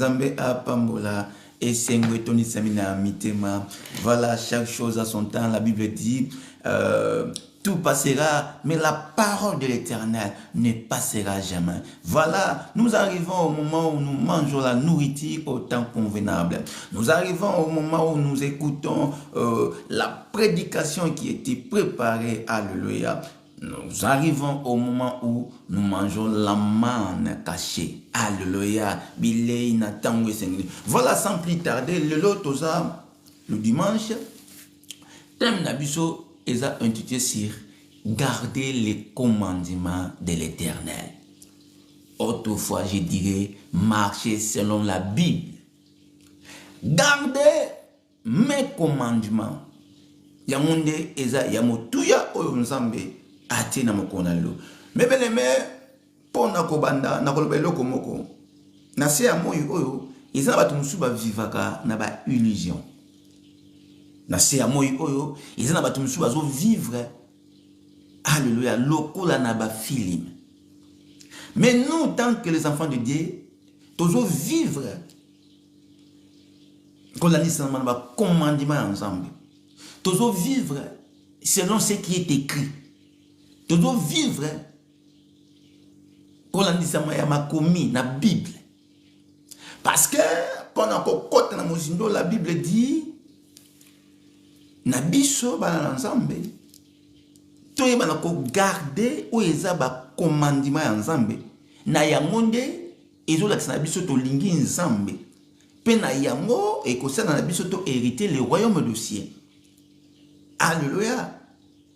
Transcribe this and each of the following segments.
Zambé a Pambola et Sengwetoni Samina Mitema. Voilà, chaque chose à son temps. La Bible dit tout passera, mais la parole de l'Éternel ne passera jamais. Voilà, nous arrivons au moment où nous mangeons la nourriture au temps convenable. Nous arrivons au moment où nous écoutons la prédication qui était préparée. Alléluia. Nous arrivons au moment où nous mangeons la manne cachée. Alléluia. Voilà, sans plus tarder, le dimanche, thème d'Abisso est intitulé sur garder les commandements de l'Éternel. Autrefois, je dirais marcher selon la Bible. Garder mes commandements. Yamunde eza yamotuya oyo nzambe ati na mokona lo. Mebeleme pona kobanda na koloba eloko moko. Na se ya moyo oyo eza batu musu ba vivaka na ba illusion. Na se ya moyo oyo eza na batu musu bazo vivre. Alléluia, lokola na ba film. Mais nous, tant que les enfants de Dieu, tozo vivre comme la liste na ba commandement ensemble. Tozo vivre selon ce qui est écrit. Tozo vivre comme la liste na commis na Bible. Parce que pendant qu'on côté na mozindo la Bible dit na biso bana ensemble. Toye bana ko garder ou eza ba commandement ensemble. Na yangonde ezola na biso to lingi ensemble. Pe na yango e ko sana na biso to hériter le royaume du ciel. Alléluia.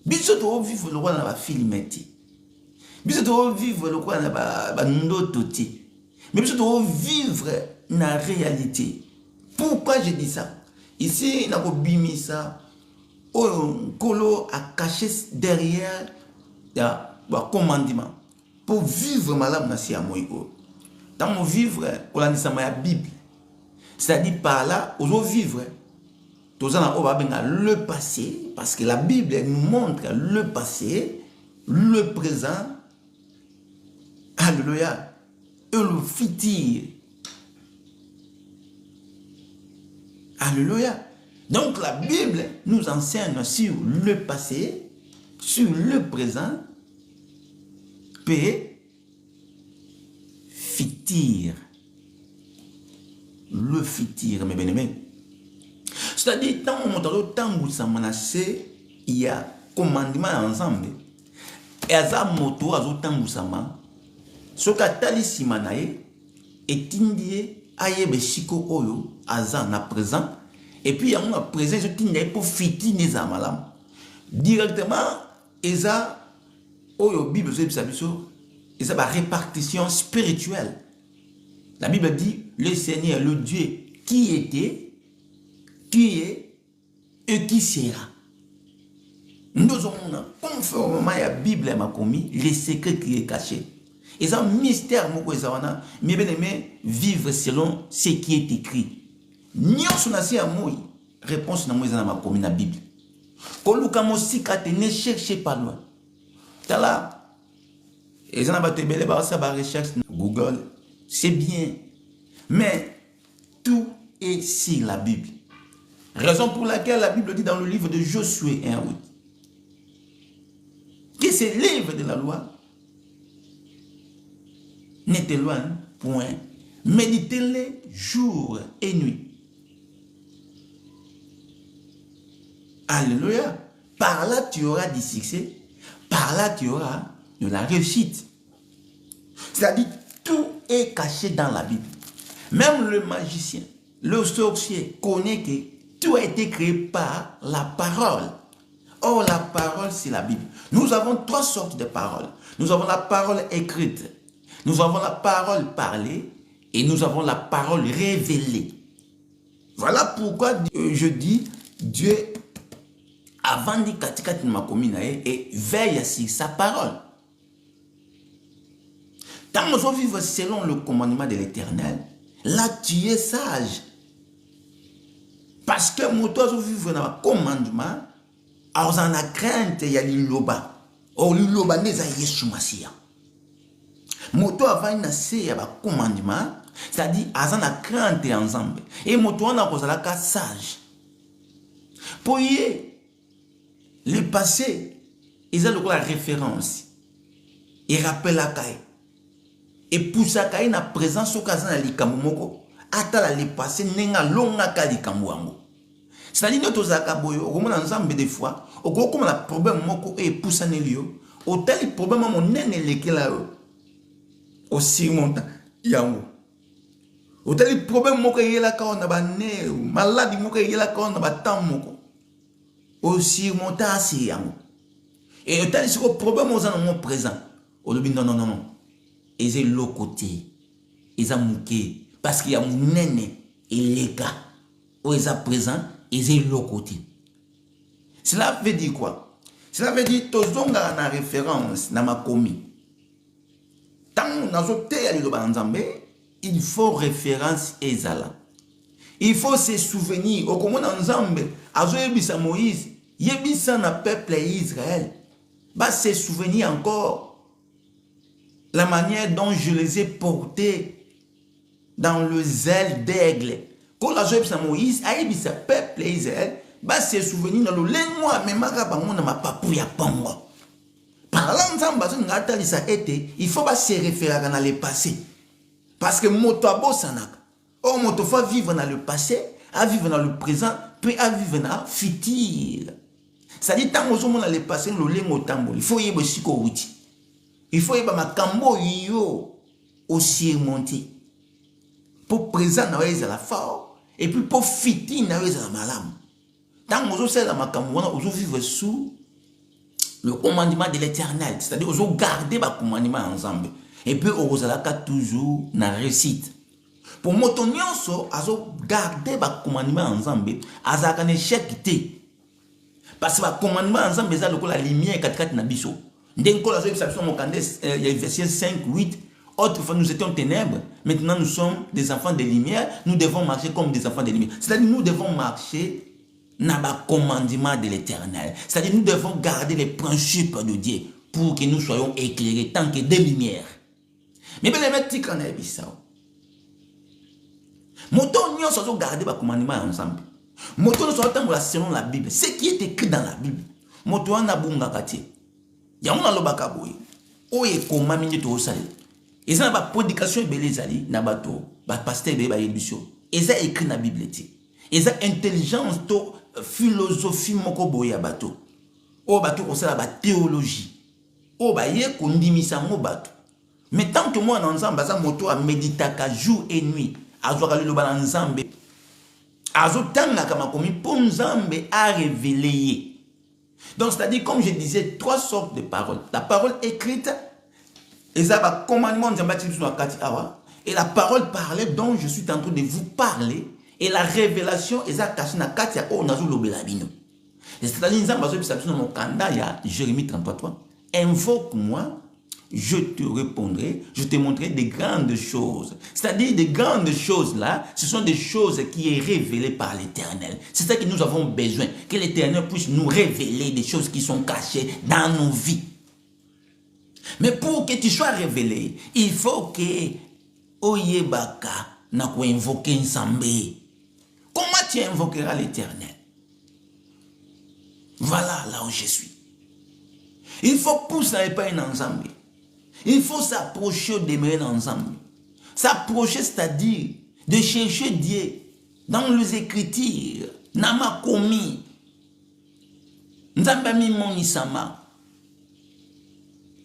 Biso to vivre le roi na ba filmeti. Biso to vivre le roi na ba ndoto ti. Mais biso to vivre na réalité. Pourquoi je dis ça? Ici na ko bimisa Kolo a caché derrière le commandement pour vivre malam na si amoyo. Tant vivre on dit ça ma Bible. C'est-à-dire par là, on doit vivre. Tous on va bien le passé parce que la Bible nous montre le passé, le présent. Alléluia. Et le futur. Alléluia. Donc la Bible nous enseigne sur le passé, sur le présent, et futur. Le futur, mes bien-aimés. C'est-à-dire, tant où ça menacé, il y a commandement ensemble. Et à ça, moto, à ça, ce qu'a tali simanae, et tindie, aye beshiko oyo, à ça, na présent. Et puis, il y a un présent, je tiens pour fiti les amalam. Directement, eza, oyo, Bible, eza ba répartition spirituelle. La Bible dit, le Seigneur, le Dieu qui était, qui est et qui sera. Nous avons, conformément à la Bible, m'a commis, les secrets qui est caché. Et c'est un mystère, mais bien aimé, vivre selon ce qui est écrit. Nyon sunasi a moi réponse na moi na ma commis na Bible. Koluka mosikate ne cherchez pas loin. Tala et ça na ba tebele ba sa ba recherche Google, c'est bien. Mais tout est sur la Bible. Raison pour laquelle la Bible dit dans le livre de Josué 1:8 que ce livre de la loi ne t'éloigne point. Méditez-les jour et nuit. Alléluia. Par là, tu auras du succès. Par là, tu auras de la réussite. C'est-à-dire, tout est caché dans la Bible. Même le magicien, le sorcier connaît que tout a été créé par la parole. Or, la parole, c'est la Bible. Nous avons trois sortes de paroles. Nous avons la parole écrite. Nous avons la parole parlée. Et nous avons la parole révélée. Voilà pourquoi je dis, Dieu avant de katikati ma commune et veille sur sa parole. Tant que nous vivons selon le commandement de l'Éternel, là tu es sage. Parce que nous vivons dans le commandement, alors on a crainte, il y a l'iloba. Or l'iloba n'est pas Yeshua Mashiach. Moto avant de naître, il y a un commandement, C'est-à-dire, aza na crainte ensemble. Et moto wana kozala ka sage. Pour y le passé, ils ont la référence. Et rappelle la caille. Et pour ça, quand il a présence au cas na likambo moko, atala le passé nenga longa ka likambo ango. C'est-à-dire notre zakaboyo, au moment ensemble des fois, au gros comme la problème moko et pousse en elio, au tel problème mon nene lekela au surmonta yango. Au tel problème moko yela ka on ba ne, maladie moko yela ka on ba tam moko. Au surmonta si yango. Et au tel ce problème aux en présent. Au lobi non non non non. Ils est l'autre côté. Ils ont mouké parce qu'il y a mon nene et les gars. Où ils sont présents, ils est l'autre côté. Cela veut dire quoi? Cela veut dire que tous la référence dans ma commis. Tant il faut référence ezala. Il faut se souvenir. Au comment ensemble, azo yebisa Moïse, yebisa na peuple Israël. Bah se souvenir encore la manière dont je les ai portés dans le zèle d'aigle. Quand la yebisa Moïse, yebisa peuple Israël. Bah se souvenir dans le lengua même na ma papouya pango. Parlant ensemble, il faut pas se référer dans le passé. Parce que moto abo sanaka. Oh moto faut vivre dans le passé, à vivre dans le présent, puis à vivre dans le futur. Ça dit tant que dans le passé, le lengo tambo. Il faut y avoir siko. Il faut y avoir ma cambo yo aussi monter. Pour présent na weza la fort et puis pour futur na weza la malam. Tant que c'est la makambo, on vivre sous le commandement de l'Éternel, c'est-à-dire on garder le commandement ensemble. Et puis on a toujours na réussite. Pour moto nyonso, on garder le commandement ensemble, on a échec té. Parce que le commandement ensemble, c'est la lumière katikati na biso. Dès que la verset 5, 8, autrefois nous étions ténèbres, maintenant nous sommes des enfants de lumière, nous devons marcher comme des enfants de lumière. C'est-à-dire nous devons marcher dans le commandement de l'Éternel. C'est-à-dire nous devons garder les principes de Dieu pour que nous soyons éclairés tant que des lumières. Mais bien les mecs qui en ont ça. Moto nous sommes garder le commandement ensemble. Moto nous sommes selon la Bible. Ce qui est écrit dans la Bible. Moto en a bunga kati. Ya on a lo bakaboy. Oye koma mingi to osali. Et ça ba prédication belezali na bato, ba pasteur be ba édition. Et ça écrit dans la Bible ti. Et ça intelligence to philosophie moko boya bato. O bato ko sala ba théologie. O ba ye ko ndimisa mo bato. Mais tant que moi ensemble baza moto a méditaka jour et nuit, azoka le ba ensemble. Azotanga kama komi pour nzambe a révéler. Donc c'est-à-dire comme je disais trois sortes de paroles. La parole écrite et ça va commandement et la parole parlée dont je suis en train de vous parler. Et la révélation, est caché dans Katia o nazu lobelabino. C'est-à-dire, dans mon candidat, Jérémie 33, invoque-moi, je te répondrai, je te montrerai des grandes choses. C'est-à-dire, des grandes choses là, ce sont des choses qui sont révélées par l'Éternel. C'est ça que nous avons besoin, que l'Éternel puisse nous révéler des choses qui sont cachées dans nos vies. Mais pour que tu sois révélé, il faut que Oyebaka n'a pas invoqué Nzambé. Comment tu invoqueras l'Éternel? Voilà là où je suis. Il faut pousser et pas ensemble. Il faut s'approcher demeurer ensemble. S'approcher, c'est-à-dire de chercher Dieu dans les Écritures. Nama komi. Nzambami monisama.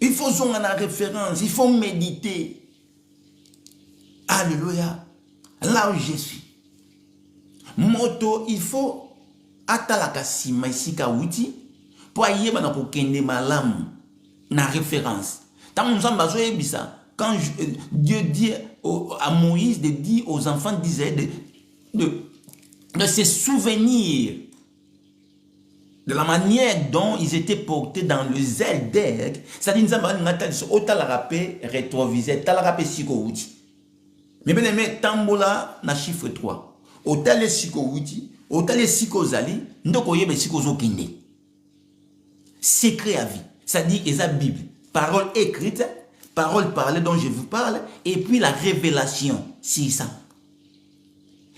Il faut zonger la référence. Il faut méditer. Alléluia. Là où je suis. Moto, il faut atalaka sima isika wuti pour ayeba na kokende malamu na référence. Tant nous sommes quand Dieu dit à Moïse de dire aux enfants d'Israël de se souvenir de la manière dont ils étaient portés dans le zèle d'aigle, c'est-à-dire nous avons autant rappel rétroviseur, tal rappel siko wuti. Mais bien aimé, tambola na chiffre 3. Autant les siko wuti, autant les siko zali, ndoko yebe siko zo kinde. Secret à vie, c'est-à-dire la Bible, parole écrite, parole parlée dont je vous parle, et puis la révélation, c'est ça.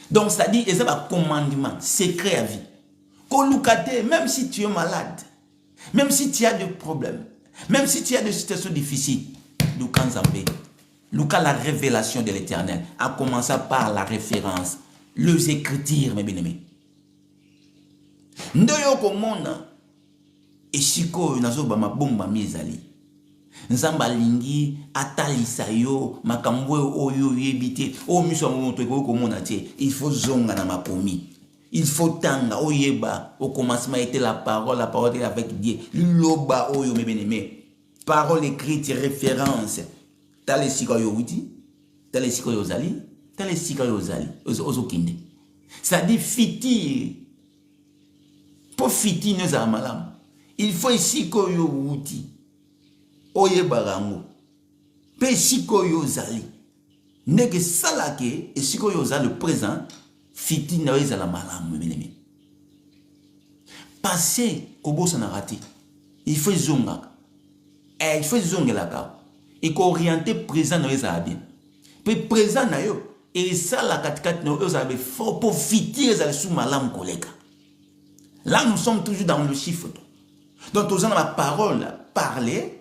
Donc, ça dit, et ça va commandement, secret à vie. Même si tu es malade, même si tu as des problèmes, même si tu as des situations difficiles, Luka, la révélation de l'Éternel, a commencé par la référence, les écritures, mes bien-aimés. Ndoyo komona, esiko nazoba mabomba mizali. Nzamba lingi atalisa yo makambo oyo yebite o miso monto ko komona tie il faut zonga na makomi. Il faut tanga oyeba au commencement était la parole était avec Dieu. Loba oyo mes bien-aimés. Parole écrite référence. Tale siko yo uti, tale siko yo zali, tale siko yo zali. Ozo kinde. Ça dit fiti. Pour fiti nous amalam. Il faut siko yo uti. Oye barango pe siko yo zali ndeke salake et siko yo zali le présent fiti na yo zala malamu menemi passé kobosa na rati il faut zonga il faut zongela ka et ko orienter présent na yo zala bien pe présent na yo et sala katikati na yo zala fort pour fiti zala sous malamu koleka. Là nous sommes toujours dans le chiffre donc aux gens la parole parler.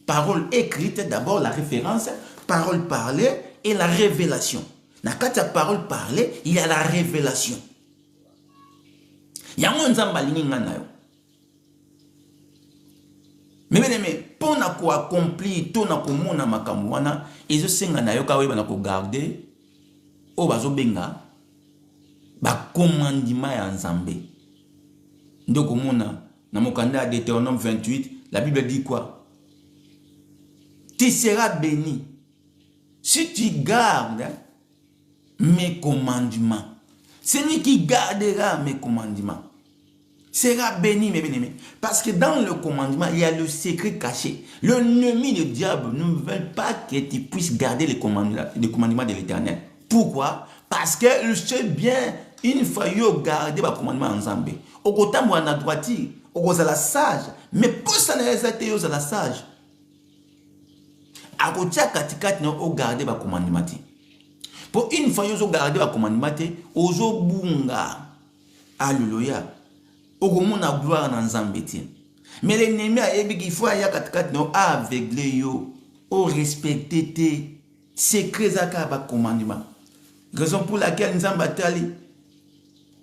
Parole écrite, d'abord la référence, parole parlée et la révélation. Dans la parole parlée, il y a la révélation. Il y a un zambali nganayo. Mais pour accomplir tout na komona makamwana, ils se nganayo kawe bana ko garder o bazo benga ba commandement ya Nzambe. Ndoko mona na mokanda de Deutéronome 28, la Bible dit quoi? Tu seras béni si tu gardes mes commandements. Celui qui gardera mes commandements sera béni, mes bien-aimés. Parce que dans le commandement, il y a le secret caché. L'ennemi, le diable, ne veut pas que tu puisses garder les commandements de l'Éternel. Pourquoi? Parce que je sais bien, une fois que tu gardes les commandements ensemble, au côté de la droite, au côté de la sage, mais pour ça, tu es la sage. Akotia katikati na o garder ba commandement. Pour une fois yo garder ba commandement, ozo bunga. Alléluia. Okomona gloire na Nzambe ti. Mais l'ennemi a yebi qu'il faut ya katikati na aveugle yo, o respecter tes secrets aka ba commandement. Raison pour laquelle Nzamba tali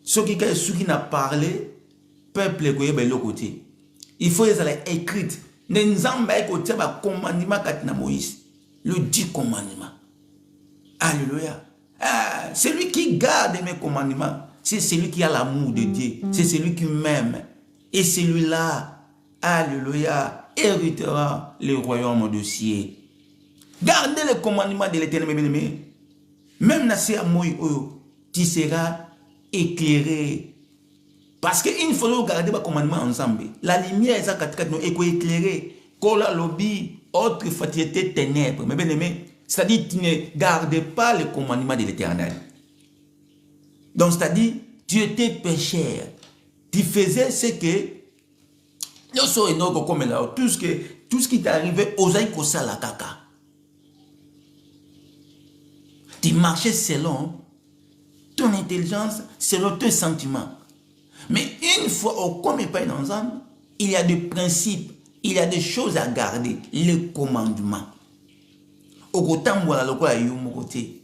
ce qui n'a parlé peuple ko yeba lo côté. Il faut les aller écrite. Nzamba ekotia ba commandement katina Moïse. Le 10 commandements. Alléluia. Celui qui garde mes commandements, c'est celui qui a l'amour de Dieu. C'est celui qui m'aime. Et celui-là, alléluia, héritera le royaume de ciel. Gardez les commandements de l'Éternel. Même si tu seras éclairé. Parce qu'une fois que vous gardez les commandements ensemble, la lumière est éclairée. Kola lobby, autre fatigué ténèbres. Mais bien aimé, c'est-à-dire tu ne gardais pas les commandements de l'Éternel. Donc c'est-à-dire, tu étais pécheur. Tu faisais ce que tout ce qui t'arrivait aux aïkosa la kaka. Tu marchais selon ton intelligence, selon tes sentiments. Mais une fois au commun pas ensemble, il y a des principes, il y a des choses à garder, les commandements. Au côté la lokola yomo côté,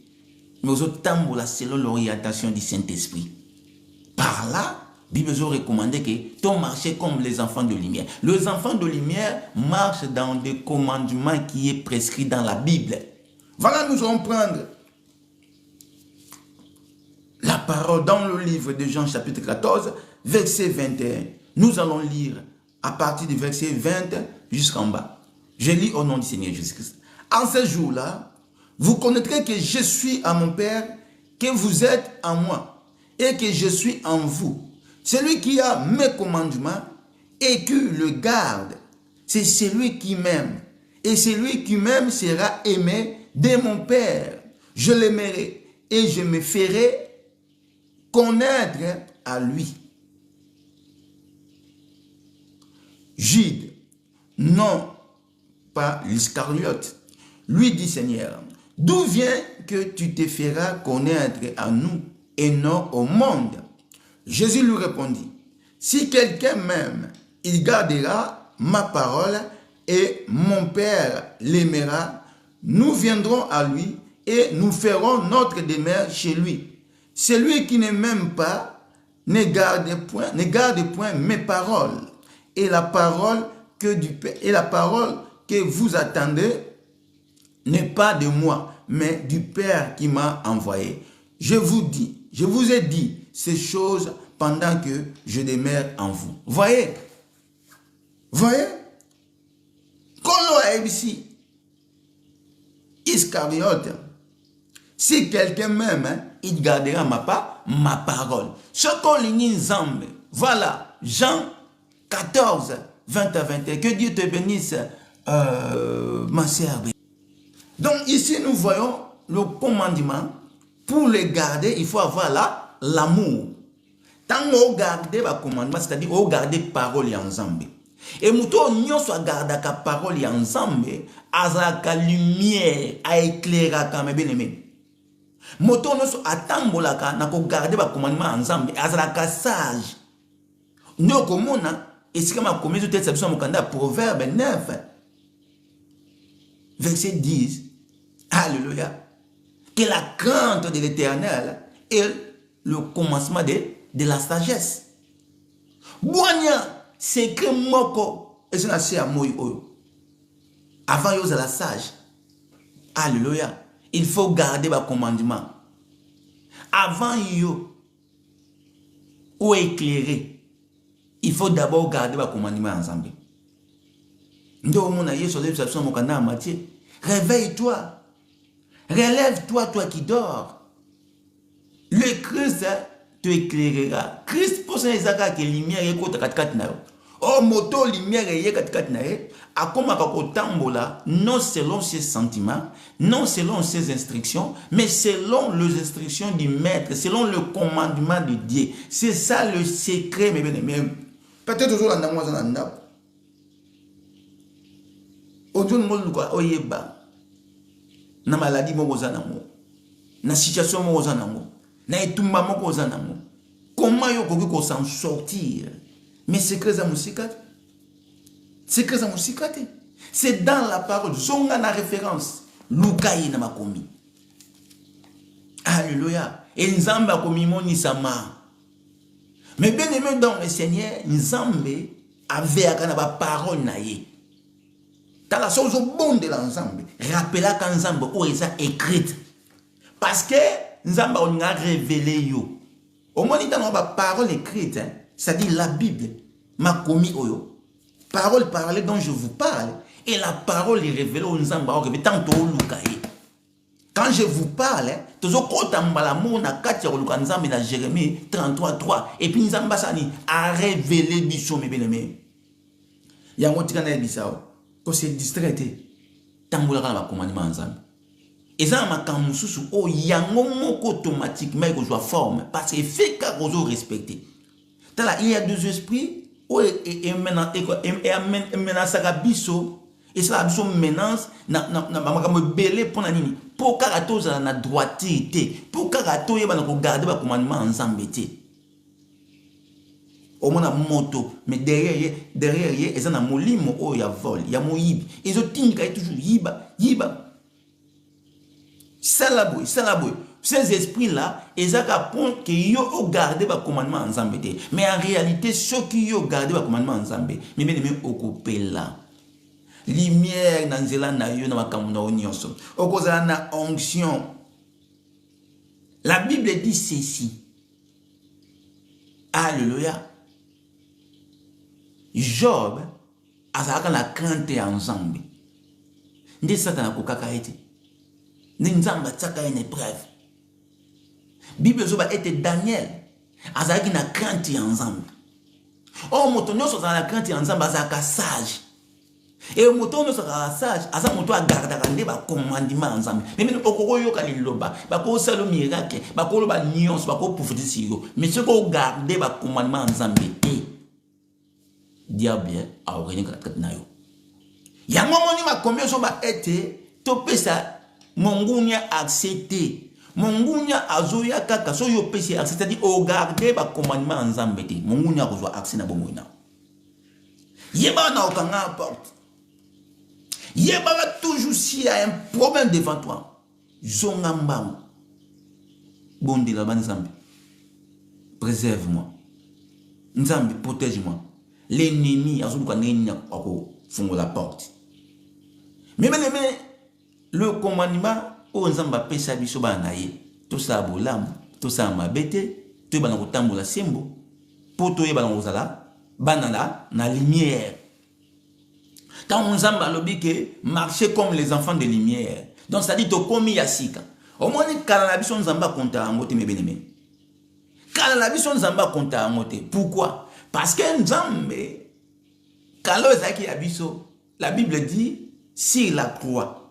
mais au tambola selon l'orientation du Saint-Esprit. Par là, Bible nous recommande que ton marcher comme les enfants de lumière. Les enfants de lumière marchent dans des commandements qui est prescrit dans la Bible. Voilà, nous allons prendre la parole dans le livre de Jean chapitre 14, verset 21. Nous allons lire à partir du verset 20 jusqu'en bas. Je lis au nom du Seigneur Jésus-Christ. En ce jour-là, vous connaîtrez que je suis à mon Père, que vous êtes en moi et que je suis en vous. Celui qui a mes commandements et qui le garde, c'est celui qui m'aime. Et celui qui m'aime sera aimé de mon Père. Je l'aimerai et je me ferai connaître à lui. Jude, non pas l'Iscariote, lui dit Seigneur, d'où vient que tu te feras connaître à nous et non au monde? Jésus lui répondit, si quelqu'un m'aime, il gardera ma parole et mon Père l'aimera. Nous viendrons à lui et nous ferons notre demeure chez lui. Celui qui ne m'aime pas ne garde point mes paroles. Et la parole que vous attendez n'est pas de moi, mais du Père qui m'a envoyé. Je vous ai dit ces choses pendant que je demeure en vous. Voyez? Kolo ABC, Iscariote, si quelqu'un m'aime, il gardera ma parole. Ce qu'on lit ensemble, voilà, Jean 14, 20 à 21. Que Dieu te bénisse, ma sœur. Donc ici, nous voyons le commandement. Pour le garder, il faut avoir l'amour. Tant qu'on garde le commandement, c'est-à-dire qu'on garde parole ensemble. Et mouton nyon soit garde la parole ensemble, azaka lumière, a éclairer quand même bien aimé. Mouton nyon soit atambolaka, n'a ko garde le commandement ensemble, azaka sage. Nous comme on a, et c'est comme un commis de cette mokanda Proverbe 9, verset 10. Alléluia. Que la crainte de l'Éternel est le commencement de la sagesse. Boigna, c'est que moko, et c'est assez à moi. Avant de la sage. Alléluia. Il faut garder le commandement. Avant yo, ou éclairer, il faut d'abord garder le commandement ensemble. Réveille-toi. Relève-toi, toi qui dors. Le Christ te éclairera. Christ pour ça que lumière est côté kat na. Oh moto lumière est kat na. A comme tambola non selon ses sentiments, non selon ses instructions, mais selon les instructions du maître, selon le commandement de Dieu. C'est ça le secret mes bien-aimés. Peut-être toujours dans moi ça n'a. Ojon mo quoi oyeba. Na maladie moko zanango, na situation moko zanango, na etumba moko zanango. Comment yo koki s'en sortir? Mais secret za musikate. Secret za musikate. C'est dans la parole. Zonga na référence. Lukai na makomi. Alléluia. Et Nzambe akomi moni sama. Mais bien aimé dans le Seigneur, Nzambe avait akana ba parole na ye. Dans la chose au bon de l'ensemble, rappela qu'ensemble où est ça écrite. Parce que Nzamba on a révélé yo. Au moins il y a une parole écrite, hein, c'est-à-dire la Bible, ma commis oyo. Parole parlée dont je vous parle, et la parole est révélée au Nzamba tantôt lukaye. Quand je vous parle, toujours quand la mot na katia luka Nzamba na Jérémie 33:3 et puis Nzamba sani a révélé biso mes bien-aimés. Yango tikana bisao. Quand c'est distrait, tamboula dans le commandement ensemble. Et ça, ma kamususu, oh, yango moko automatiquement que soit forme, parce que fait qu'à respecter. Il y a deux esprits, oh, et maintenant, ça a biso, et ça a biso menace, na belé pour la nini, pour karato za na droité, pour karato yeba na regarder le commandement ensemble. Au moins moto, mais derrière, ils ont un molimo, oh, il y a vol, il y a moïb. Ils ont toujours yiba. Salaboué. Ces esprits-là, ils ont que ils ont gardé le commandement ensemble. Mais en réalité, ceux qui ont gardé le commandement ensemble, mais bien même occupé là. Lumière dans zela na yo na makamuna onyoso. Okozala na onction. La Bible dit ceci. Alléluia. Job azalaka na crainte ensemble. Ndi Satan akokaka ete. Ndi Nzamba tsaka une épreuve. Bible zoba ete Daniel azalaki na crainte ensemble. Oh moto nyonso azala na crainte ensemble azalaka sage. Et moto nyonso azala sage, aza moto agardaka nde ba commandement ensemble. Mais okoko yoka liloba, ba ko salo miracle, ba ko loba nyonso, ba ko prophétie yo. Mais ce ko garder ba commandement ensemble et diable a origné kat na yo. Yango moni ma combien so ba été topesa mongunya accepté mongunya azoya kaka so yo pesi accès, c'est-à-dire au garder ba commandement nzambe te mongunya kozwa accès na bomo na yeba na okanga porte yeba va toujours s'il y a un problème devant toi zonga mbangu bondi la nzambe préserve-moi nzambe protège-moi l'ennemi azoluka nini ako fungola porte mais le commandement o nzamba pesa biso bana ye to sa bolamu to sa mabete to bana kotambola sembo poto ye bana kozala bana na lumière tant nzamba lobi que marcher comme les enfants de lumière donc ça dit to komi yasika au moins kala na biso nzamba konta ngote mebeneme kala na biso nzamba konta ngote pourquoi parce que nzambe kalo ezaki ya biso la Bible dit sur la croix.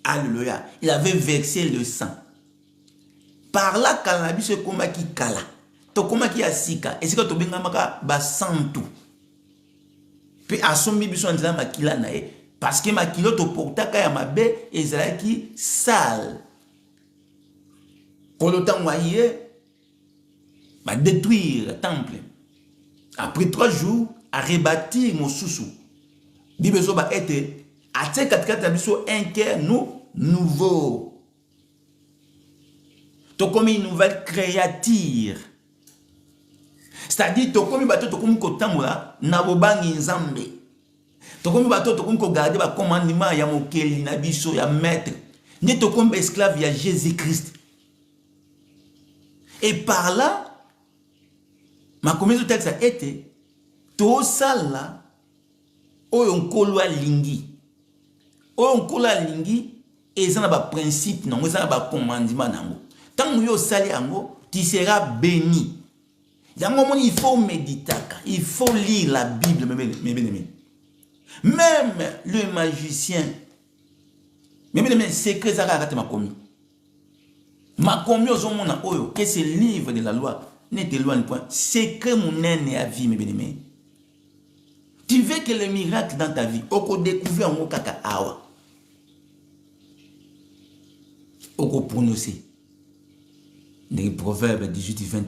Alléluia. Il avait versé le sang. Par là, cannabis koma ki kala. To koma ki asika. Et c'est que to benga maka ba santu. Puis asombi biso ndila makila na e. Parce que makilo to portaka ya mabe ezalaki sale. Kolotan waye ba détruire le temple. Après 3 jours, à rebâtir mon sousou. Bible so ba ete atie katikati biso un cœur nouveau. To comme une nouvelle créature. C'est-à-dire to comme bato to comme ko tambola na bobangi nzambe. To comme bato to comme ko garder ba commandement ya mokeli na biso ya maître. Ne to comme esclave ya Jésus-Christ. Et par là ma commission texte a été to sala oyo nkolo alingi. Oyo nkolo alingi eza na ba principe nango eza na ba commandement nango. Tant yo sali yango, tu seras béni. Yango moni il faut méditer, il faut lire la Bible même le magicien. Même secret ça rakate makomi. Makomi ozomona oyo que ce livre de la loi ne t'éloigne point. Secret monene à vie mes. Tu veux que les miracles dans ta vie, oko découvrir en kaka awa. Oko prononcer. Les proverbes 18 et 20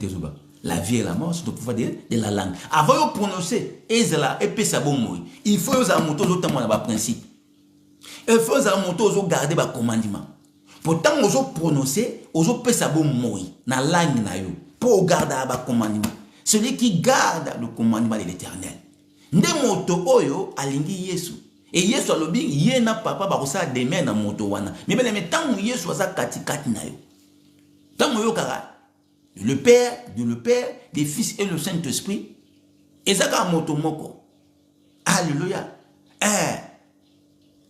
la vie et la mort sont au pouvoir de la langue. Avant de prononcer, il faut que principe. Il faut que garder le commandement. Pourtant, vous prononcer, vous pouvez la langue pour garder le commandement. Celui qui garde le commandement de l'Éternel. Nde moto oyo alingi Yesu. Et Yesu alobi yena papa bakosa demain na moto wana. Mais bien tant Yesu aza katikati na yo. Tant yo kara le Père, le Fils et le Saint-Esprit. Ezaka moto moko. Alléluia.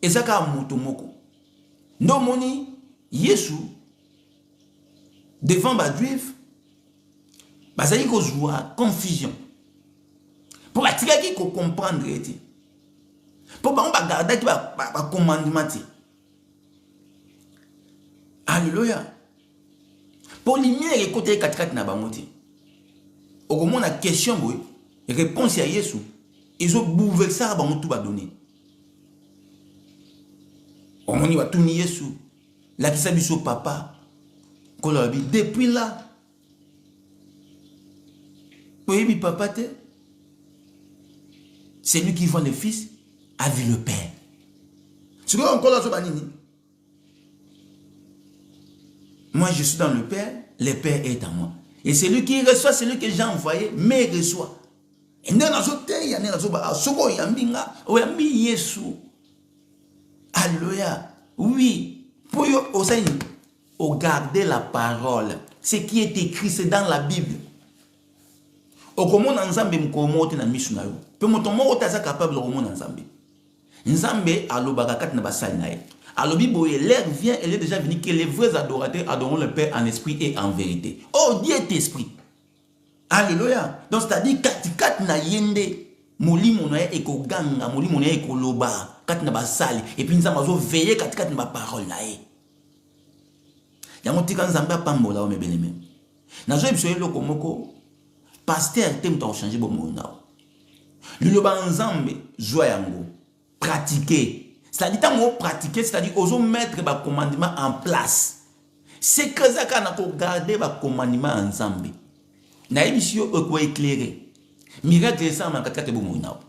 Ezaka moto moko. No moni Yesu devant ba juif bazali ko joie confusion. Pour attirer qui comprendre pour garder le commandement. Alléluia. Pour lumière et côté 4 na bamoti. Au moment la question réponse à Yesu, ils ont bouleversé ba tout ba donner. Au moment va tout ni Yesu, la qui sabi so papa kolobi depuis là. Oui papa te c'est lui qui voit le Fils a vu le Père. Ce que encore là, moi je suis dans le Père, le Père est en moi. Et celui qui reçoit, celui que j'ai envoyé, me reçoit. Et nous alléluia. Oui, pour garder la parole, ce qui est écrit, c'est dans la Bible. Okomo na nzambe mkomote na misu na yo. Pe moto moko taza capable okomo na nzambe. Nzambe alobaka kat na basali na ye. Alobi boye l'heure vient, elle est déjà venue que les vrais adorateurs adoreront le Père en esprit et en vérité. Oh Dieu est esprit. Alléluia. Donc c'est-à-dire kat na yende molimo na ye ekoganga, molimo na ye ekoloba kat na basali et puis nzambe azo veiller kat na parole na ye. Yango tika nzambe pambola o mebeleme. Nazo biso eloko moko pasteur tem to changer bo mona. Le loba nzambe joie yango pratiquer C'est-à-dire, tant qu'on pratique, c'est-à-dire, osons mettre le commandement en place. C'est que ça qu'on a gardé le commandement ensemble. Naïbisio eko éclairé. Miracle ça man kakate bo moina.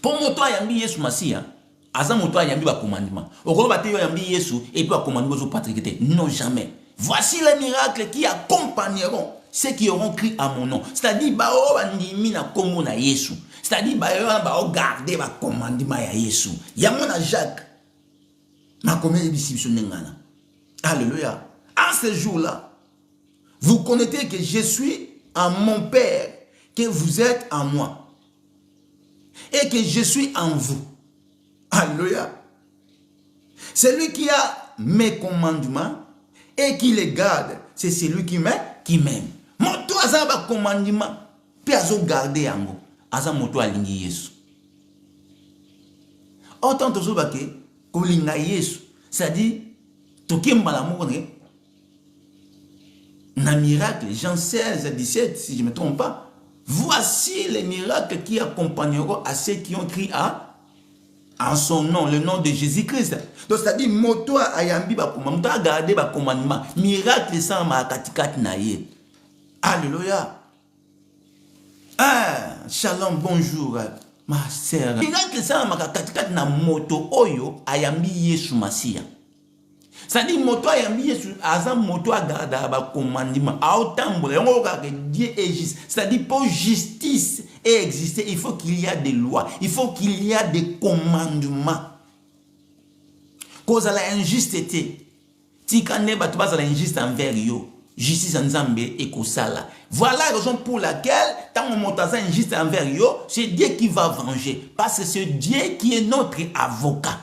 Pour moto ayambi Yesu Masia, aza moto ayambi ba commandement. Okolo bate yo ayambi Yesu et puis ba commandement zo patrick. Non jamais. Voici les miracles qui accompagneront ceux qui auront crié à mon nom. C'est-à-dire ba o bandimi na kombo na Yesu. C'est-à-dire ba yo ba o garder ba commandement ya Yesu. Ya mona Jacques. Ma commande bisibiso nengana. Alléluia. En ce jour-là, vous connaissez que je suis en mon Père, que vous êtes en moi, et que je suis en vous. Alléluia. Celui qui a mes commandements et qui les garde, c'est celui qui m'aime. Moto aza ba commandement, puis azo garder yango, aza moto alingi Yesu. Autant to soba ke ko linga Yesu, c'est-à-dire to kimba l'amour na miracle, Jean 16, 17, si je ne me trompe pas. Voici les miracles qui accompagneront à ceux qui ont crié en son nom, le nom de Jésus-Christ. Donc, c'est-à-dire, moto ayambi ba commandement, moto a gardé ba commandement, miracle sans ma katikat na ye. Alléluia. Ah, shalom, bonjour, ma sœur. Miracle sans ma katikat na moto oyo ayambi Yesu Masia. C'est-à-dire, moto ayambi Yesu, azam moto a gardé ba commandement. A autant que Dieu est juste. C'est-à-dire, pour justice et exister, il faut qu'il y ait des lois. Il faut qu'il y ait des commandements. Cause à la injusteté. Tikane batubas à la injustice envers yo. Justice en Zambé et Kosala. Voilà la raison pour laquelle, tant on monte à injustice envers yo, c'est Dieu qui va venger. Parce que c'est Dieu qui est notre avocat.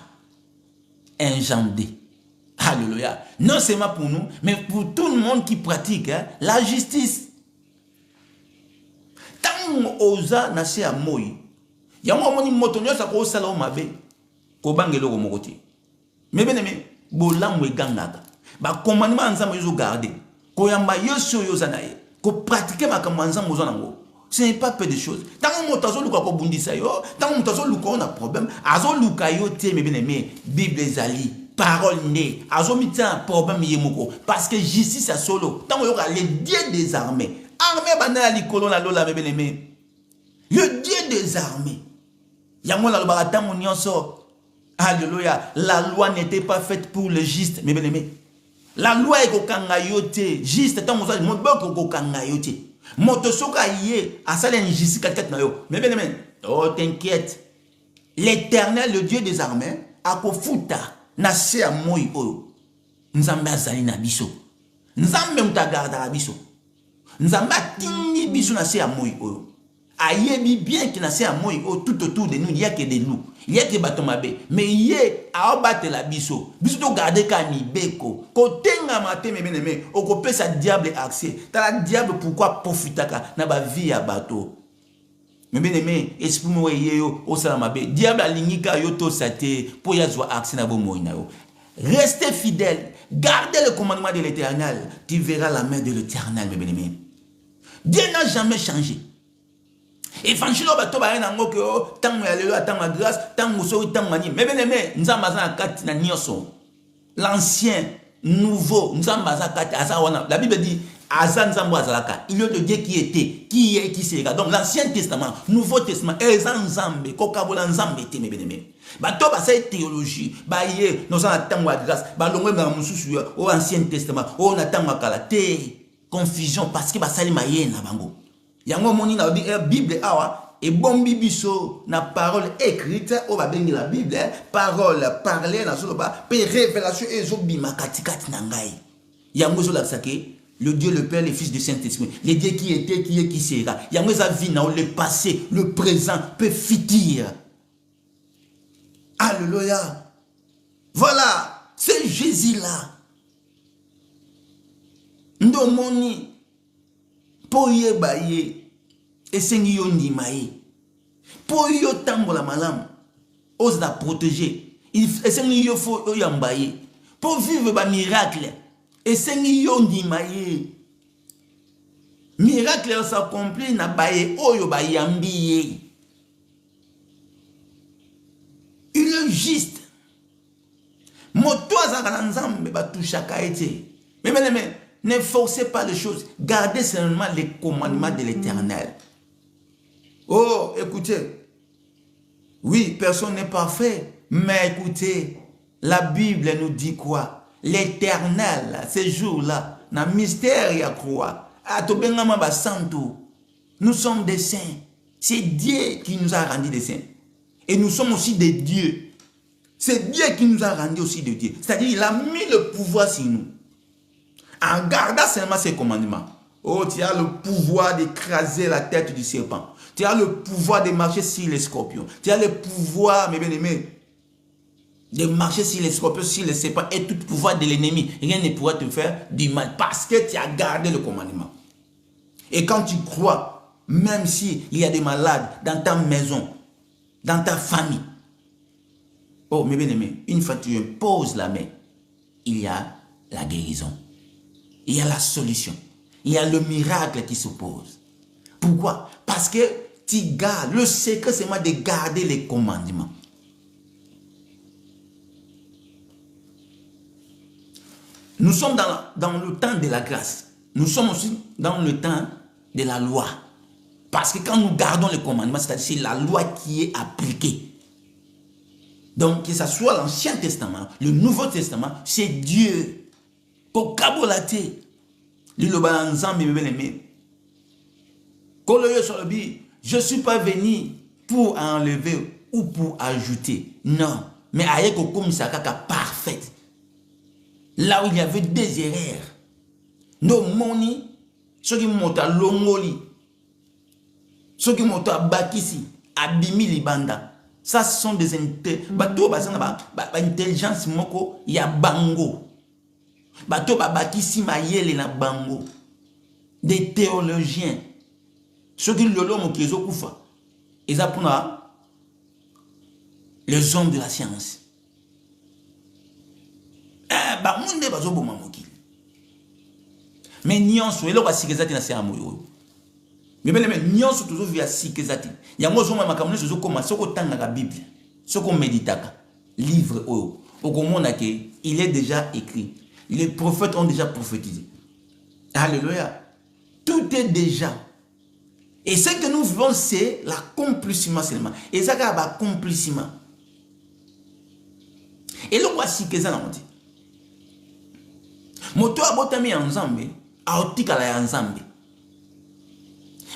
Enjambé. Alléluia. Non seulement pour nous, mais pour tout le monde qui pratique la justice. Tant oza nase a moi, yango moni motonyo sa ko sala o mabe, ko bangelo ko mokoti. Mais bien aimé, bolamwe gangaka. Ba commandement ensemble yo garder. Ko yamba yoso yo zanaye, ko pratiquer makambo ensemble ozo nango. Ce n'est pas peu de choses. Tant on motazo luka ko bundisa yo, tant on motazo luka on a problème, azo luka yo te mais bien aimé, Bible ezali. Parole née, azomita un problème yemoko parce que justice à solo. Tant on le Dieu des armées, armée banana likolo la lola bébé aimé. Le Dieu des armées. Yango la lobarata mon nyonso. Alléluia. La loi n'était pas faite pour le juste, mais bien aimé. La loi est kokanga yote, juste tant on ça mon bok kokanga yote. Moto soka yé a ça l'injustice quatre na yo. Mais bien aimé. Oh t'inquiète. L'Éternel, le Dieu des armées, a kofuta nase a moi oyo nzambe azali na biso nzambe mutagarda na biso nzambe atindi biso nase a moi oyo ayebi bien que nase a moi oyo tout autour de nous il y a que des loups il y a que batomabe mais yé a obate la biso to garder ka mibeko kotenga mateme bien aimé okopesa diable accès ta la diable pourquoi profitaka na ba vie ya bato. Mais bien aimé, esprit moi yo au salamabe. Diable alingika yo to sate pour ya zwa accès na bo moina yo. Restez fidèles, gardez le commandement de l'Éternel, tu verras la main de l'Éternel, mes bien-aimés. Dieu n'a jamais changé. Évangile bato ba na ngoko yo, tango ya lelo tango grâce, tango so tango mani. Mais bien-aimé, nzamba za kati na nyoso. L'ancien, nouveau, nzamba za kati asa wana. La Bible dit il y a de Dieu qui était, qui est, qui sera. Donc l'Ancien Testament, Nouveau Testament, Nzambe, Kokabola Nzambe, mes bien-aimés. Bato ba sa théologie, ba yé, nous avons attendre la grâce, ba longwe ba mususu au Ancien Testament, on attend kala té confusion parce que ba sali maye na bango. Yango moni na Bible awa et bon bibiso na parole écrite au ba bengi la Bible, parole parlée na solo ba pe révélation ezo bima katikati na ngai. Yango zo la sake le Dieu, le Père, le Fils du Saint-Esprit. Le Dieu qui était, qui est, qui sera. Il y a sa vie, le passé, le présent peut fitir. Alléluia. Voilà, c'est Jésus-là. Ndomoni, poye baye, et sengiyo ndimaye. Poyo tambola malam, ose la protéger. Et sengiyo fo yambaye. Pour vivre ba miracle. Et c'est ndimaye. Miracle s'accomplit na baye oyo bayambiye. Il est juste. Moto azaka nzambe batushaka ete. Mais ne forcez pas les choses. Gardez seulement les commandements de l'Éternel. Oh, écoutez. Oui, personne n'est parfait. Mais écoutez, la Bible nous dit quoi? L'Éternel, ces jours-là, na mystère ya croix. Atobengama ba santo. Nous sommes des saints. C'est Dieu qui nous a rendus des saints. Et nous sommes aussi des dieux. C'est Dieu qui nous a rendus aussi des dieux. C'est-à-dire, il a mis le pouvoir sur nous. En gardant seulement ses commandements. Oh, tu as le pouvoir d'écraser la tête du serpent. Tu as le pouvoir de marcher sur les scorpions. Tu as le pouvoir, mes bien-aimés, de marcher sur les scorpions, sur les serpents et tout pouvoir de l'ennemi. Rien ne pourra te faire du mal parce que tu as gardé le commandement. Et quand tu crois, même s'il y a des malades dans ta maison, dans ta famille, oh, mes bien-aimés, une fois que tu imposes la main, il y a la guérison. Il y a la solution. Il y a le miracle qui s'oppose. Pourquoi? Parce que tu gardes. Le secret, c'est moi de garder les commandements. Nous sommes dans le temps de la grâce. Nous sommes aussi dans le temps de la loi. Parce que quand nous gardons les commandements, c'est la loi qui est appliquée. Donc, que ce soit l'Ancien Testament, le Nouveau Testament, c'est Dieu. Pour kabolater, je ne suis pas venu pour enlever ou pour ajouter. Non. Mais avec comme ça, parfaite. Là où il y avait des erreurs. Nos moni, ceux qui montent à Longoli, ceux qui montent à Bakisi, à Bimi Libanda. Ça, ce sont des intelligence moko, il y a bango. Bato babakisi mayele na bango. Des théologiens. Ceux qui lolo mokezo kufa. Ils apprennent les hommes de la science. Ba munde bazo boma mokili. Mais nyonso elo ba sikezati na se amoyo. Mais nyonso tozo via sikezati. Yango zo ma makamune zo koma soko tanga ka Bible. Soko méditaka. Livre oyo. Okomona ke il est déjà écrit. Les prophètes ont déjà prophétisé. Alléluia. Tout est déjà. Et ce que nous vivons, c'est l'accomplissement seulement. Et ça, c'est l'accomplissement. Et le voici que ça n'a pas dit. Moto a botami ensemble, a otika la ensemble.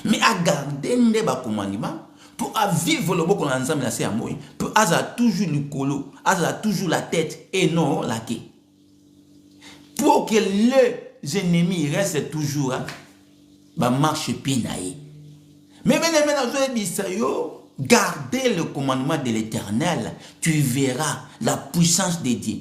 Mais à garder des commandements, pour vivre le bon ensemble, là c'est à moi. Pour avoir toujours le colo, avoir toujours la tête et non la queue. Pour que les ennemis restent toujours à marche pinaï. Mais maintenant, gardez le commandement de l'Éternel, tu verras la puissance de Dieu.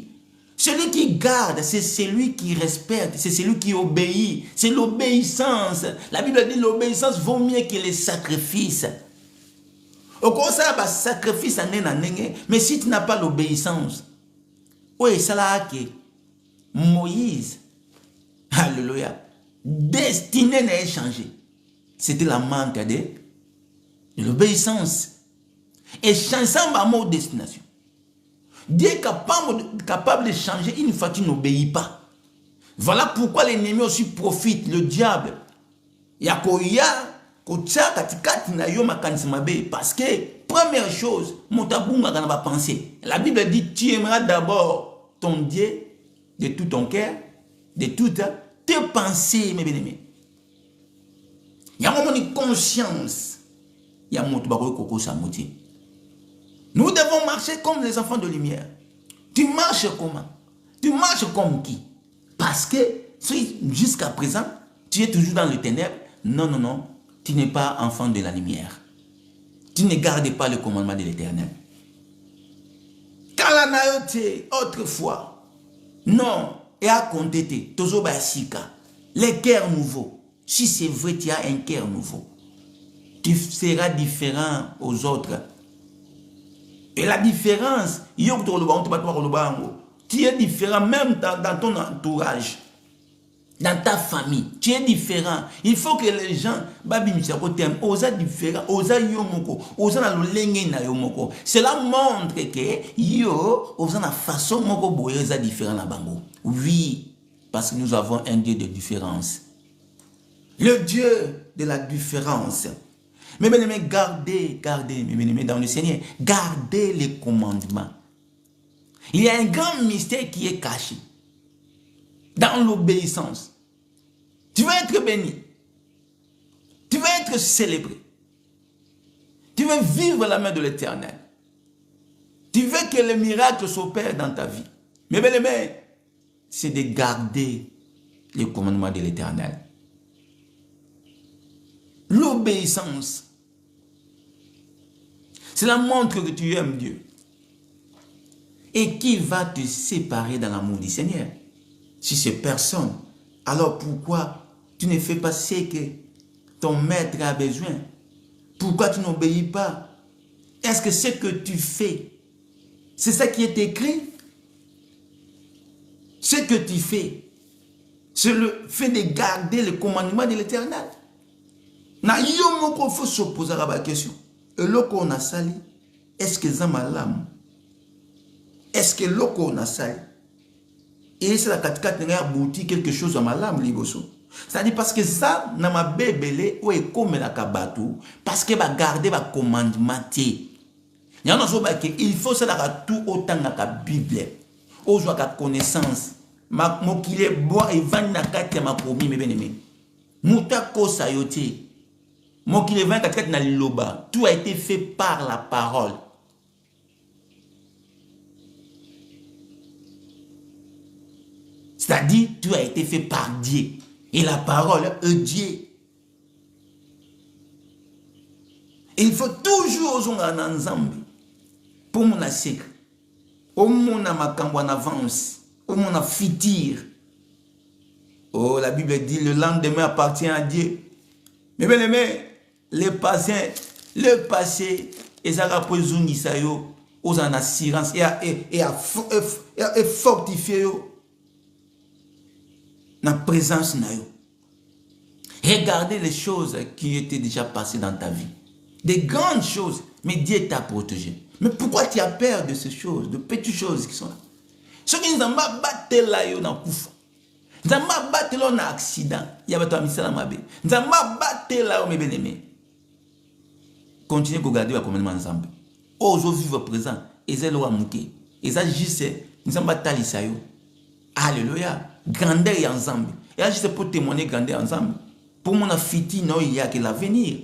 Celui qui garde, c'est celui qui respecte, c'est celui qui obéit, c'est l'obéissance. La Bible dit l'obéissance vaut mieux que les sacrifices. Au contraire, ça sacrifice mais si tu n'as pas l'obéissance, oui, ça l'a hacké. Moïse, alléluia, destiné n'a changé. C'était la manque de l'obéissance. Et changeant ma mot destination. Dieu est capable de changer une fois que tu n'obéis pas. Voilà pourquoi l'ennemi aussi profite, le diable. Parce que, première chose, la Bible dit, tu aimeras d'abord ton Dieu de tout ton cœur, de toutes tes pensées, mes bien-aimés. Il y a un moment de conscience. Il y a un moment de nous devons marcher comme les enfants de lumière. Tu marches comment? Tu marches comme qui? Parce que jusqu'à présent, tu es toujours dans le ténèbres. Non, non, non. Tu n'es pas enfant de la lumière. Tu ne gardes pas le commandement de l'Éternel. Kalanayote, autrefois. Non. Et à compter, Tozoba Sika. Les cœurs nouveaux. Si c'est vrai, tu as un cœur nouveau. Tu seras différent aux autres. Et la différence, tu es différent même dans ton entourage. Dans ta famille, tu es différent. Il faut que les gens, osa différent, osa yomoko, osa na lolenge na yomoko. Cela montre que yo, osa na façon moko boye osa différent na bango. Oui, parce que nous avons un Dieu de différence. Le Dieu de la différence. Mais bien aimé, gardez, mes bien-aimés dans le Seigneur, gardez les commandements. Il y a un grand mystère qui est caché dans l'obéissance. Tu vas être béni. Tu vas être célébré. Tu veux vivre la main de l'Éternel. Tu veux que le miracle s'opère dans ta vie. Mais bien aimé, c'est de garder les commandements de l'Éternel. L'obéissance. Cela montre que tu aimes Dieu. Et qui va te séparer dans l'amour du Seigneur? Si c'est personne, alors pourquoi tu ne fais pas ce que ton maître a besoin? Pourquoi tu n'obéis pas? Est-ce que ce que tu fais, c'est ça qui est écrit? Ce que tu fais, c'est le fait de garder le commandement de l'Éternel. Na yomoko faut se poser la question. Et loko on a sali, est-ce que ça m'a l'âme? Est-ce que loko on a sali? Et c'est la 4-4 n'a abouti quelque chose à ma lame liboso. C'est-à-dire parce que ça n'a ma bébélé ou est comme la kabatou parce que va garder va commandement. Il faut ça tout autant que la Bible. Au joie de connaissance. Ma mokile bois et van na kati ma komi me bien-aimé. Muta kosa yote. Mokile van kati na liloba. Tout a été fait par la parole. C'est-à-dire, tout a été fait par Dieu. Et la parole est Dieu. Il faut toujours en ensemble. Pour mon asek. Pour mon amakambo en avance. Pour mon fitir. Oh, la Bible dit, le lendemain appartient à Dieu. Mais bien aimé, le passé, et ça rappelle Zunisayo, aux en assurance, et à fortifier la présence na yo. Regardez les choses qui étaient déjà passées dans ta vie. Des grandes choses, mais Dieu t'a protégé. Mais pourquoi tu as peur de ces choses, de petites choses qui sont là? Ceux qui nous ont battu là, ils ont couvert. Nous avons battu là, on a accident. Il y a un misala mabé. Nous avons battu là, mes bien-aimés. Continuez à garder le commandement ensemble. Oso vivre présent. Et c'est le mouké. Et ça, juste, nous avons battu ça. Alléluia. Grandeur ensemble. Et là, juste pour témoigner grandeur ensemble. Pour mon affiti, non, il y a que l'avenir.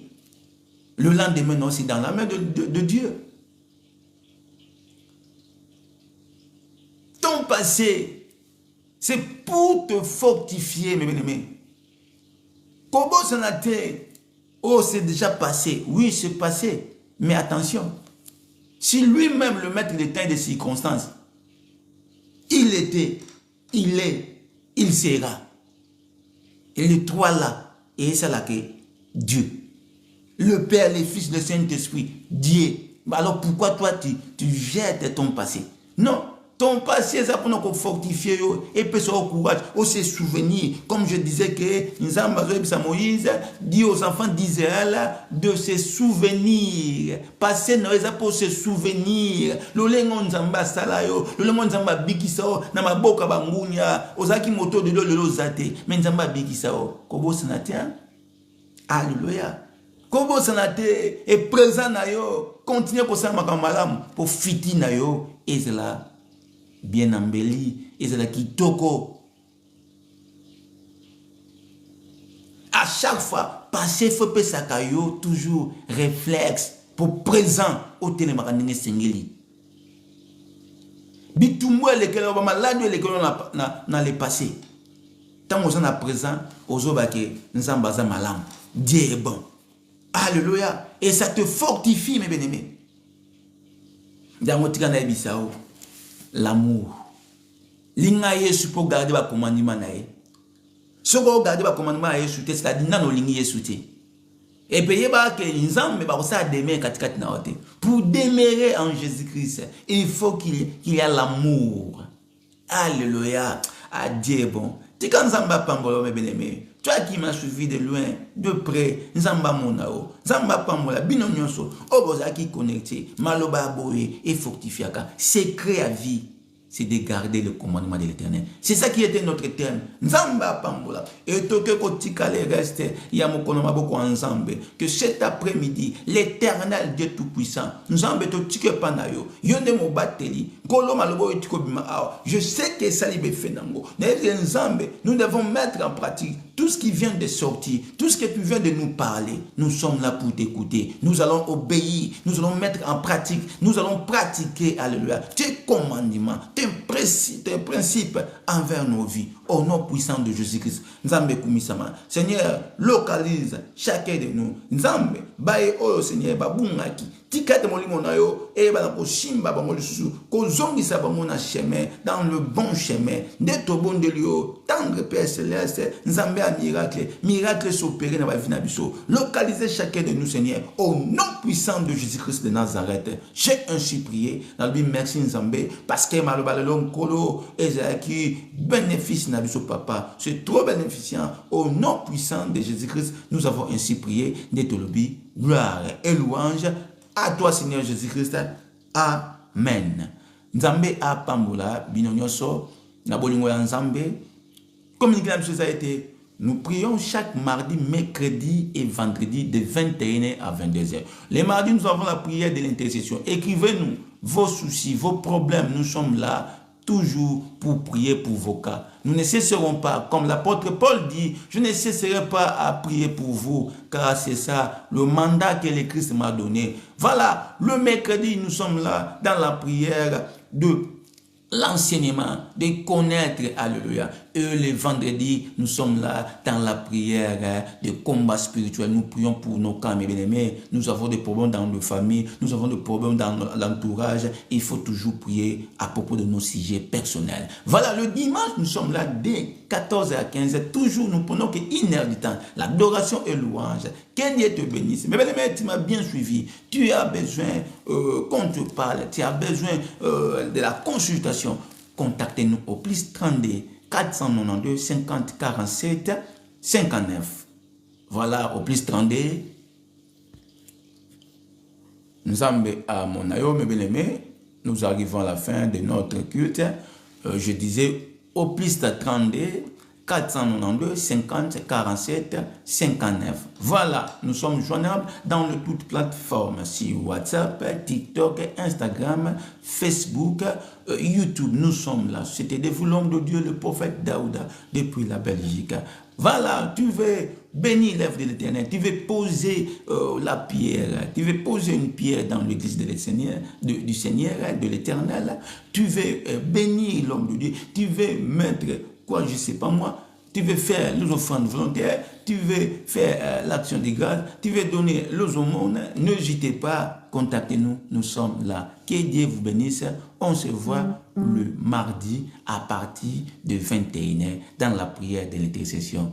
Le lendemain, non, c'est dans la main de Dieu. Ton passé, c'est pour te fortifier, mes bien-aimés. Comment ça n'a été? Oh, c'est déjà passé. Oui, c'est passé. Mais attention. Si lui-même, le maître des temps et des circonstances, il était, il est, il sera. Et les trois là, et c'est là que Dieu, le Père, le Fils, le Saint-Esprit, Dieu. Alors pourquoi toi tu jettes ton passé? Non, ton passé, ça pour nous fortifier et puis au courage, au se souvenir. Comme je disais que Moïse dit aux enfants d'Israël de se souvenir. Passer Noël pour se souvenir. Le lengon zamba salayo, le lengon zamba bikisao, na maboka bangunya, ozaki moto de lo zate, mais zamba bikisao. Kobo sanatia. Alléluia. Kobo sanate est présent na yo, continue pour ça makamalamu pour fiti na yo et c'est là bien embelli et c'est là qui toko. À chaque fois, passer faut que ça caillou toujours réflexe pour présent au télémaranine singeli. Bitumwe lesquels on va malade lesquels on a les passé. Tant qu'on est présent, aux autres que nous sommes basés malam. Dieu est bon. Alléluia. Et ça te fortifie, mes bien-aimés. Dans mon tigana ebisao, l'amour. Linga Yesu pour garder le commandement nae. Si vous regardez le commandement à Yesu, c'est-à-dire non lingi Yesu te. Et puis ba que nzambe ba ça demain katikati na ote. Pour demeurer en Jésus-Christ, il faut qu'il y ait l'amour. Alléluia. Ah Dieu bon. Tika Nzamba Pambola, mes bien-aimés. Toi qui m'as suivi de loin, de près, Nzamba Monao, Nzamba Pambola, Binonyoso, Oboza qui connecté, Maloba Boé et Fortifiaka. Secret à vie, c'est de garder le commandement de l'Éternel. C'est ça qui était notre terme. Nzamba Pambola. Et toke kotika le reste, yamokonoma boko ensemble. Que cet après-midi, l'Éternel Dieu Tout-Puissant, Nzambe to tike panayo, yonde mo bateli, kolo malobo etiko bima awa. Je sais que ça libe fenango. Nzambe, nous devons mettre en pratique tout ce qui vient de sortir, tout ce que tu viens de nous parler. Nous sommes là pour t'écouter. Nous allons obéir, nous allons mettre en pratique, nous allons pratiquer, alléluia, tes commandements, tes principes envers nos vies. Au nom puissant de Jésus-Christ. Nzambe kumisama. Seigneur, localise chacun de nous. Nzambe, bae oyo Seigneur, babungaki. Tikate molimo na yo, et bana ko shimba ba molisusu, ko zongisa ba mona chemin, dans le bon chemin. D'être bon de Dieu, tendre Père Céleste, Nzambe a miracle s'opérer dans la vie nabiso. Localisez chacun de nous, Seigneur, au nom puissant de Jésus-Christ de Nazareth. J'ai ainsi prié. Merci Nzambe, parce que Malobalelon Kolo, Ezaki, bénéfice nabiso papa. C'est trop bénéficiant. Au nom puissant de Jésus-Christ, nous avons ainsi prié. D'être lobby, gloire et louange à toi, Seigneur Jésus-Christ. Amen. Nzambe a pambola, binonyoso, na bolingo ya Nzambe. Communiquer la chose a été. Nous prions chaque mardi, mercredi et vendredi de 21h à 22h. Les mardis, nous avons la prière de l'intercession. Écrivez-nous vos soucis, vos problèmes. Nous sommes là toujours pour prier pour vos cas. Nous ne cesserons pas, comme l'apôtre Paul dit, je ne cesserai pas à prier pour vous, car c'est ça le mandat que le Christ m'a donné. Voilà, le mercredi, nous sommes là dans la prière de l'enseignement, de connaître, alléluia. Et le vendredi, nous sommes là dans la prière de combat spirituel. Nous prions pour nos cas, mes bien-aimés. Nous avons des problèmes dans nos familles, nous avons des problèmes dans l'entourage. Il faut toujours prier à propos de nos sujets personnels. Voilà, le dimanche, nous sommes là dès 14h à 15h. Toujours, nous prenons qu'une heure du temps. L'adoration et louange. Que Dieu te bénisse. Mais bien-aimé, tu m'as bien suivi. Tu as besoin qu'on te parle. Tu as besoin de la consultation. Contactez-nous au plus 32 492 50 47 59. Voilà, au plus 32. Nous sommes à Monayo, mes bien-aimés. Nous arrivons à la fin de notre culte. Je disais au plus 32 492 50 47 59. Voilà, nous sommes joignables dans toutes plateformes, sur WhatsApp, TikTok, Instagram, Facebook, YouTube. Nous sommes là. C'était des l'homme de Dieu, le prophète Daouda, depuis la Belgique. Voilà, tu veux bénir l'œuvre de l'Éternel, tu veux poser la pierre, tu veux poser une pierre dans l'église du Seigneur, de l'Éternel, tu veux bénir l'homme de Dieu, tu veux mettre quoi, je ne sais pas moi, tu veux faire les offrandes volontaires, tu veux faire l'action de grâce, tu veux donner les aumônes, n'hésitez pas, contactez-nous, nous sommes là. Que Dieu vous bénisse. On se voit le mardi à partir de 21h dans la prière de l'intercession.